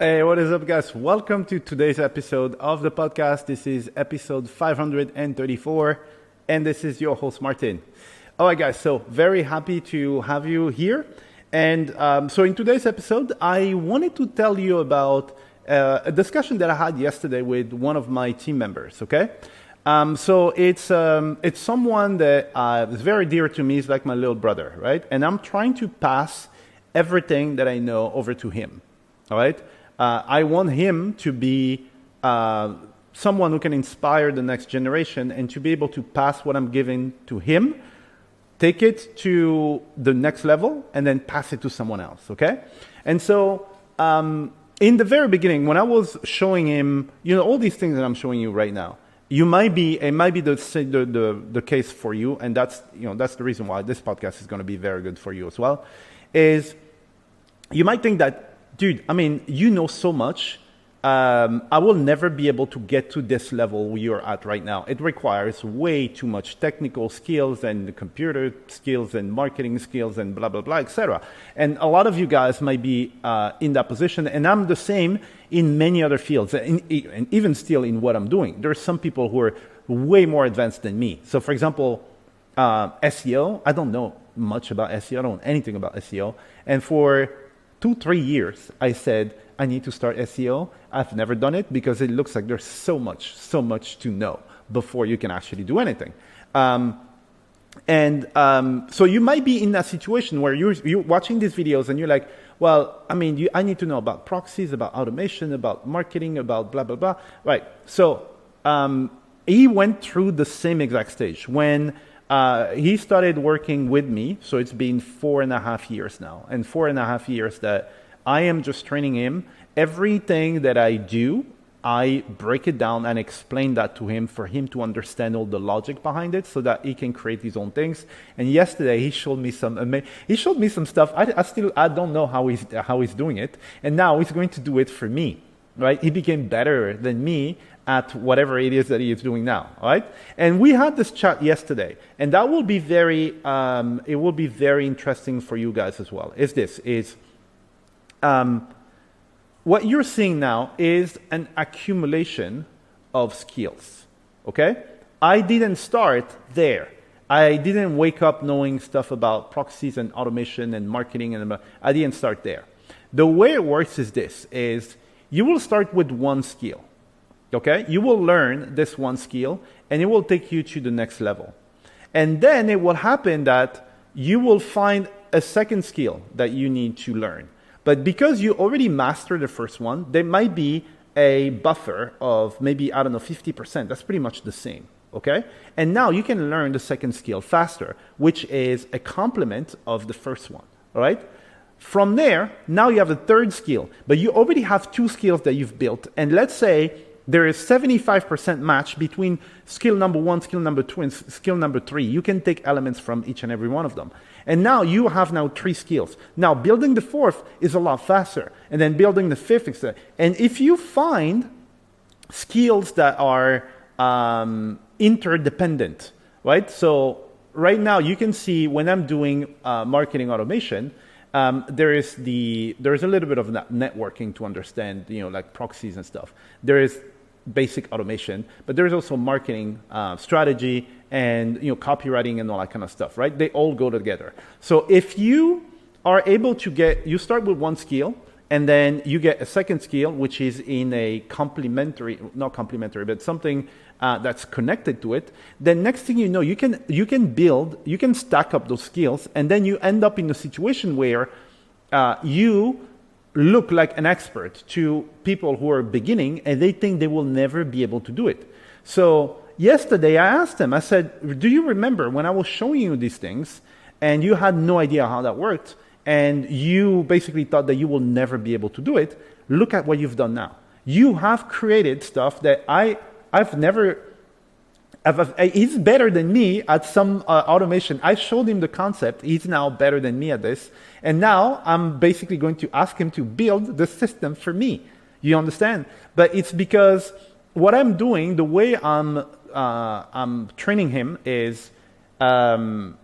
Hey, what is up, guys? Welcome to today's episode of the podcast. This is episode 534, and this is your host, Martin. All right, guys, so very happy to have you here. And so in today's episode, I wanted to tell you about a discussion that I had yesterday with one of my team members, okay? So it's someone that is very dear to me. It's like my little brother, right? And I'm trying to pass everything that I know over to him, all right? I want him to be someone who can inspire the next generation and to be able to pass what I'm giving to him, take it to the next level, and then pass it to someone else, okay? And so in the very beginning, when I was showing him, all these things that I'm showing you right now, it might be the case for you, and that's the reason why this podcast is going to be very good for you as well, is you might think that, dude, I mean, you know so much. I will never be able to get to this level you're at right now. It requires way too much technical skills and computer skills and marketing skills and blah, blah, blah, etc. And a lot of you guys might be in that position. And I'm the same in many other fields, and even still in what I'm doing. There are some people who are way more advanced than me. So, for example, SEO, I don't know much about SEO. I don't know anything about SEO. And for 2-3 years, I said, I need to start SEO. I've never done it because it looks like there's so much to know before you can actually do anything. So you might be in that situation where you're watching these videos and you're like, well, I mean, I need to know about proxies, about automation, about marketing, about blah, blah, blah. Right. So he went through the same exact stage. When he started working with me, so it's been 4.5 years now, and 4.5 years that I am just training him. Everything that I do, I break it down and explain that to him for him to understand all the logic behind it so that he can create his own things. And yesterday he showed me some stuff. I don't know how he's doing it. And now he's going to do it for me, right? He became better than me at whatever it is that he is doing now, all right? And we had this chat yesterday, and that will be very interesting for you guys as well. What you're seeing now is an accumulation of skills, okay? I didn't start there. I didn't wake up knowing stuff about proxies and automation and marketing, and I didn't start there. The way it works is this, is you will start with one skill, okay? You will learn this one skill, and it will take you to the next level. And then it will happen that you will find a second skill that you need to learn. But because you already mastered the first one, there might be a buffer of maybe, 50%. That's pretty much the same, okay? And now you can learn the second skill faster, which is a complement of the first one, all right? From there, now you have a third skill, but you already have 2 skills that you've built. And let's say there is 75% match between skill number 1, skill number 2, and skill number 3. You can take elements from each and every one of them. And now you have 3 skills. Now building the 4th is a lot faster. And then building the 5th, etc. And if you find skills that are interdependent, right? So right now you can see when I'm doing marketing automation, there is a little bit of networking to understand, like proxies and stuff. There is basic automation, but there is also marketing strategy and copywriting and all that kind of stuff, right? They all go together. So if you are able to you start with one skill, and then you get a second skill, which is in a not complementary, but something that's connected to it. Then next thing you know, you can stack up those skills, and then you end up in a situation where you look like an expert to people who are beginning, and they think they will never be able to do it. So yesterday I asked them, I said, do you remember when I was showing you these things, and you had no idea how that worked, and you basically thought that you will never be able to do it? Look at what you've done now. You have created stuff that I've never... He's better than me at some automation. I showed him the concept. He's now better than me at this. And now I'm basically going to ask him to build the system for me. You understand? But it's because what I'm doing, the way I'm training him is when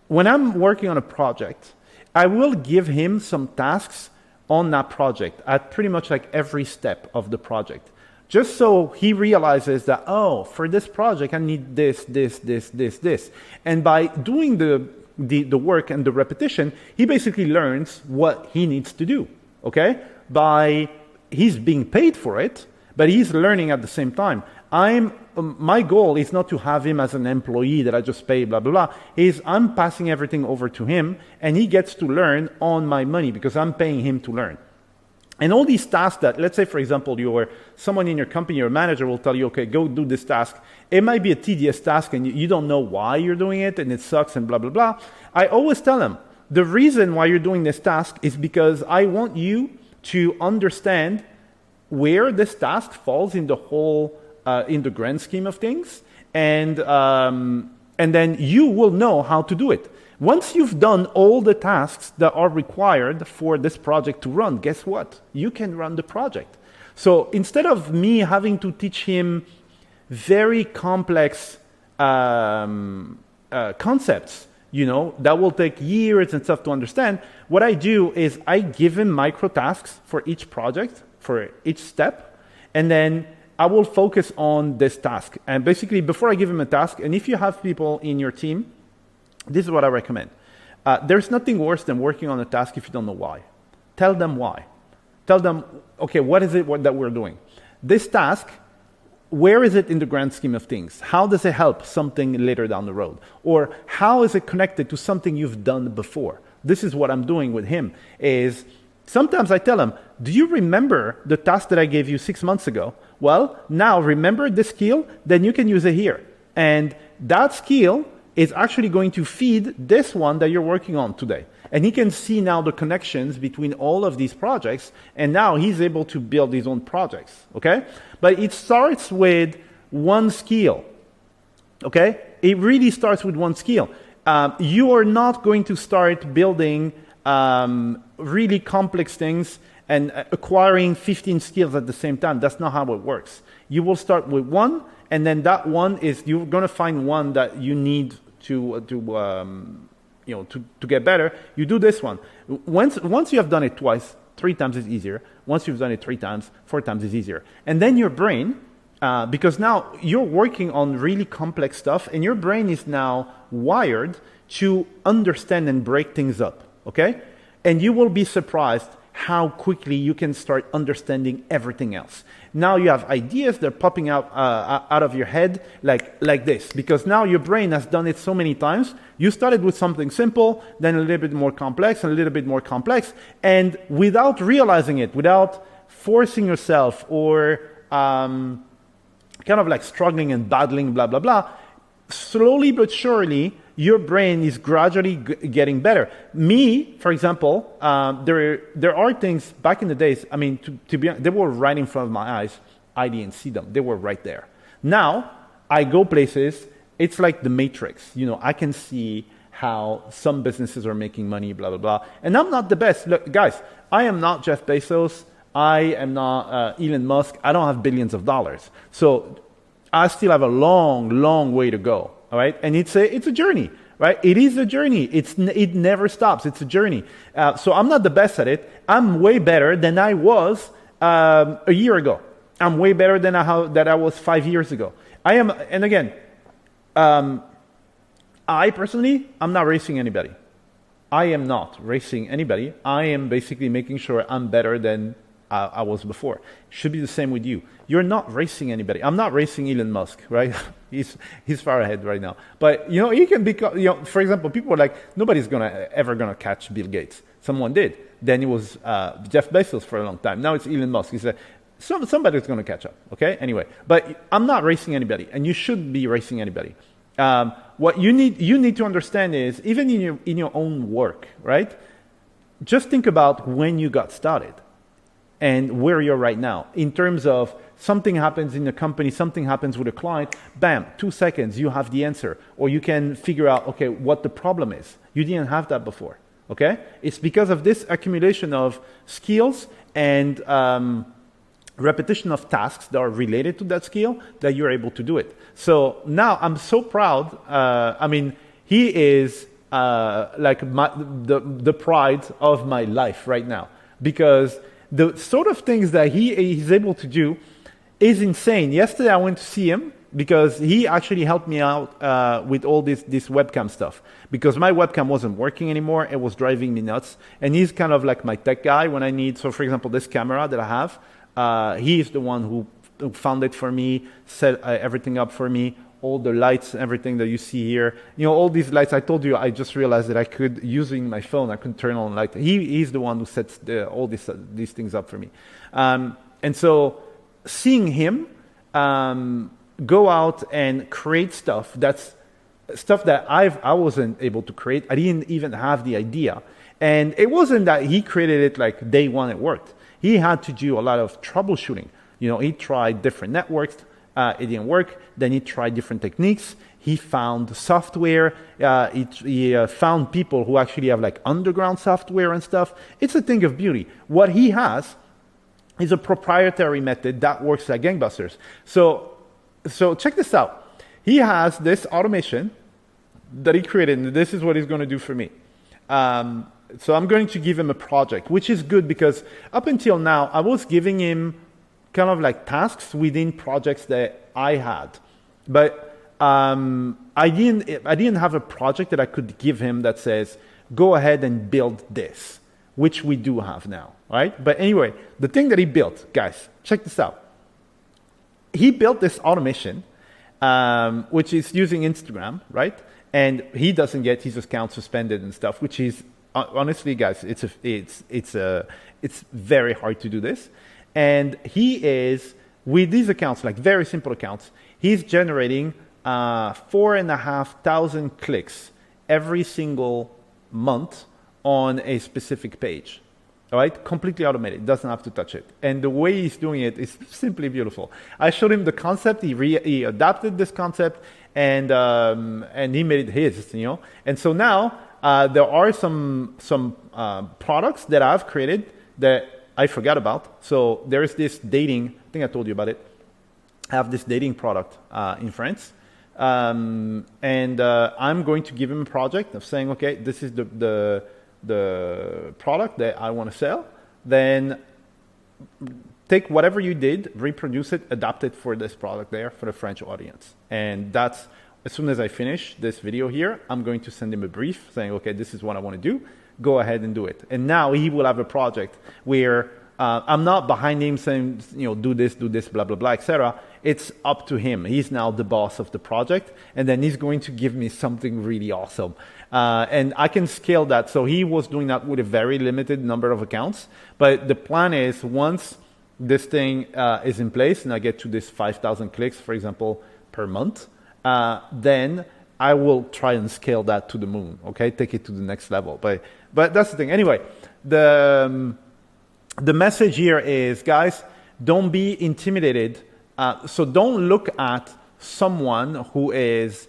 I'm working on a project, I will give him some tasks on that project at pretty much like every step of the project. Just so he realizes that, oh, for this project, I need this, this, this, this, this. And by doing the work and the repetition, he basically learns what he needs to do, okay? He's being paid for it, but he's learning at the same time. My goal is not to have him as an employee that I just pay, blah, blah, blah. I'm passing everything over to him, and he gets to learn on my money because I'm paying him to learn. And all these tasks that, let's say, for example, someone in your company, your manager will tell you, okay, go do this task. It might be a tedious task and you don't know why you're doing it and it sucks and blah, blah, blah. I always tell them, the reason why you're doing this task is because I want you to understand where this task falls in the whole, in the grand scheme of things. And then you will know how to do it. Once you've done all the tasks that are required for this project to run, guess what? You can run the project. So instead of me having to teach him very complex concepts, that will take years and stuff to understand, what I do is I give him micro tasks for each project, for each step, and then I will focus on this task. And basically, before I give him a task, and if you have people in your team, this is what I recommend. There's nothing worse than working on a task if you don't know why. Tell them why. Tell them, okay, what is it that we're doing? This task, where is it in the grand scheme of things? How does it help something later down the road? Or how is it connected to something you've done before? This is what I'm doing with him, is sometimes I tell him, do you remember the task that I gave you 6 months ago? Well, now remember this skill, then you can use it here. And that skill is actually going to feed this one that you're working on today. And he can see now the connections between all of these projects, and now he's able to build his own projects, okay? But it starts with one skill, okay? It really starts with one skill. You are not going to start building really complex things and acquiring 15 skills at the same time. That's not how it works. You will start with one, and then that one is, you're going to find one that you need to get better. You do this one. Once you have done it twice, 3 times is easier. Once you've done it 3 times, 4 times is easier. And then your brain, because now you're working on really complex stuff, and your brain is now wired to understand and break things up, okay? And you will be surprised how quickly you can start understanding everything else. Now you have ideas that are popping out of your head like this, because now your brain has done it so many times. You started with something simple, then a little bit more complex, and a little bit more complex, and without realizing it, without forcing yourself or kind of like struggling and battling, blah, blah, blah, slowly but surely, your brain is gradually getting better. Me, for example, there are things back in the days, I mean, to be honest, they were right in front of my eyes. I didn't see them. They were right there. Now, I go places, it's like the Matrix. I can see how some businesses are making money, blah, blah, blah. And I'm not the best. Look, guys, I am not Jeff Bezos. I am not Elon Musk. I don't have billions of dollars. So I still have a long, long way to go. All right, and it's a journey, right? It is a journey. It never stops. It's a journey. So I'm not the best at it. I'm way better than I was a year ago. I'm way better than I was 5 years ago. I am, and again, I personally, I'm not racing anybody. I am not racing anybody. I am basically making sure I'm better than I was before. Should be the same with you. You're not racing anybody. I'm not racing Elon Musk, right? He's far ahead right now. But he can become. For example, people are like, nobody's ever gonna catch Bill Gates. Someone did. Then it was Jeff Bezos for a long time. Now it's Elon Musk. He said somebody's gonna catch up. Okay. Anyway, but I'm not racing anybody, and you shouldn't be racing anybody. What you need to understand is, even in your own work, right? Just think about when you got started and where you're right now. In terms of something happens in the company, something happens with a client, bam, 2 seconds, you have the answer. Or you can figure out, okay, what the problem is. You didn't have that before, okay? It's because of this accumulation of skills and repetition of tasks that are related to that skill that you're able to do it. So now I'm so proud. He is like the pride of my life right now. because the sort of things that he's able to do is insane. Yesterday I went to see him because he actually helped me out with all this webcam stuff, because my webcam wasn't working anymore. It was driving me nuts. And he's kind of like my tech guy when I need, so for example, this camera that I have, he's the one who found it for me, set everything up for me, all the lights, everything that you see here. You know, all these lights, I told you, I just realized that I could, using my phone, I could turn on light. He's the one who sets all these things up for me. And so seeing him go out and create stuff, that's stuff that I wasn't able to create. I didn't even have the idea. And it wasn't that he created it like day one it worked. He had to do a lot of troubleshooting. You know, he tried different networks. It didn't work. Then he tried different techniques. He found software. He found people who actually have like underground software and stuff. It's a thing of beauty. What he has is a proprietary method that works like gangbusters. So check this out. He has this automation that he created, and this is what he's going to do for me. So I'm going to give him a project, which is good because up until now, I was giving him kind of like tasks within projects that I had. But I didn't have a project that I could give him that says, go ahead and build this, which we do have now, right? But anyway, the thing that he built, guys, check this out. He built this automation, which is using Instagram, right? And he doesn't get his account suspended and stuff, which is, honestly, guys, it's very hard to do this. And he is, with these accounts, like very simple accounts, he's generating 4,500 clicks every single month on a specific page. All right, completely automated, doesn't have to touch it. And the way he's doing it is simply beautiful. I showed him the concept, he adapted this concept, and he made it his, you know. And so now there are some products that I've created that I forgot about. So there's this dating, I think I told you about it. I have this dating product in France. And I'm going to give him a project of saying, okay, this is the product that I want to sell. Then take whatever you did, reproduce it, adapt it for this product there for the French audience. And that's, as soon as I finish this video here, I'm going to send him a brief saying, okay, this is what I want to do. Go ahead and do it. And now he will have a project where I'm not behind him saying, you know, do this, blah, blah, blah, etc. It's up to him. He's now the boss of the project, and then he's going to give me something really awesome. And I can scale that. So he was doing that with a very limited number of accounts. But the plan is, once this thing is in place and I get to this 5,000 clicks, for example, per month, then I will try and scale that to the moon, okay? Take it to the next level. But that's the thing. Anyway, the message here is, guys, don't be intimidated. So don't look at someone who is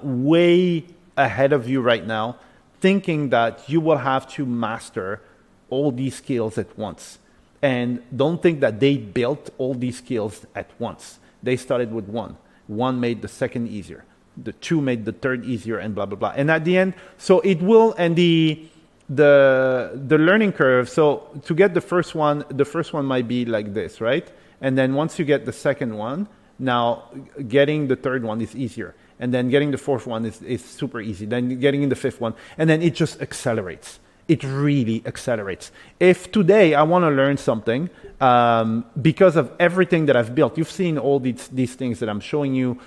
way ahead of you right now, thinking that you will have to master all these skills at once. And don't think that they built all these skills at once. They started with one. One made the second easier. The two made the third easier, and blah, blah, blah. And at the end, so it will, and the learning curve, so to get the first one might be like this, right? And then once you get the second one, now getting the third one is easier. And then getting the fourth one is super easy. Then getting in the fifth one, and then it just accelerates. It really accelerates. If today I want to learn something, because of everything that I've built, you've seen all these things that I'm showing you.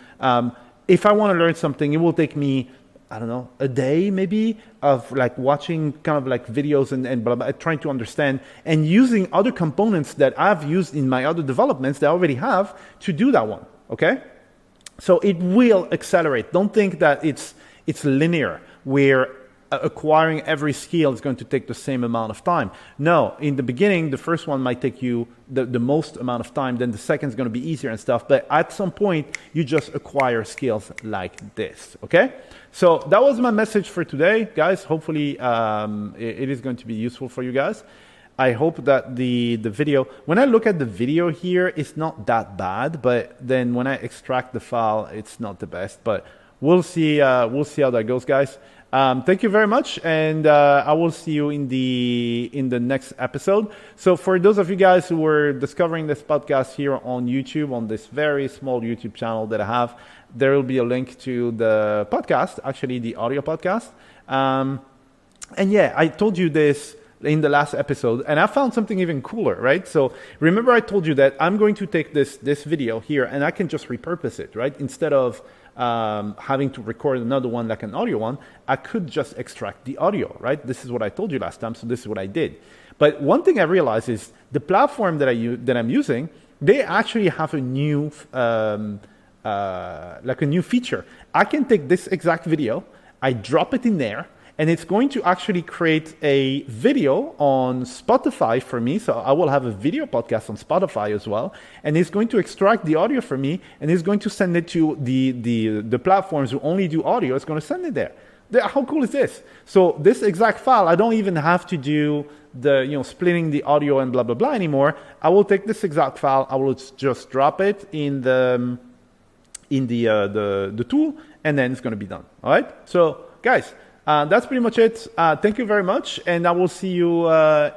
If I want to learn something, it will take me, I don't know, a day maybe of like watching kind of like videos and blah, blah, trying to understand and using other components that I've used in my other developments that I already have to do that one, okay? So it will accelerate. Don't think that it's linear, where acquiring every skill is going to take the same amount of time. No, in the beginning, the first one might take you the most amount of time, then the second is going to be easier and stuff, but at some point, you just acquire skills like this, okay? So that was my message for today, guys. Hopefully, it is going to be useful for you guys. I hope that the video, when I look at the video here, it's not that bad, but then when I extract the file, it's not the best, but we'll see how that goes, guys. Thank you very much, and I will see you in the next episode. So for those of you guys who were discovering this podcast here on YouTube, on this very small YouTube channel that I have, there will be a link to the podcast, actually the audio podcast. And yeah, I told you this in the last episode, and I found something even cooler, right? So remember I told you that I'm going to take this video here and I can just repurpose it, right? Instead of having to record another one like an audio one, I could just extract the audio, right? This is what I told you last time, so this is what I did. But one thing I realized is the platform that I'm using, they actually have a new like a new feature. I can take this exact video, I drop it in there, and it's going to actually create a video on Spotify for me. So I will have a video podcast on Spotify as well. And it's going to extract the audio for me, and it's going to send it to the platforms who only do audio. It's going to send it there. How cool is this? So this exact file, I don't even have to do the splitting the audio and blah, blah, blah anymore. I will take this exact file. I will just drop it in the tool, and then it's going to be done. All right. So guys, that's pretty much it. Thank you very much, and I will see you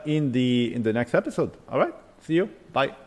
in the next episode. All right. See you. Bye.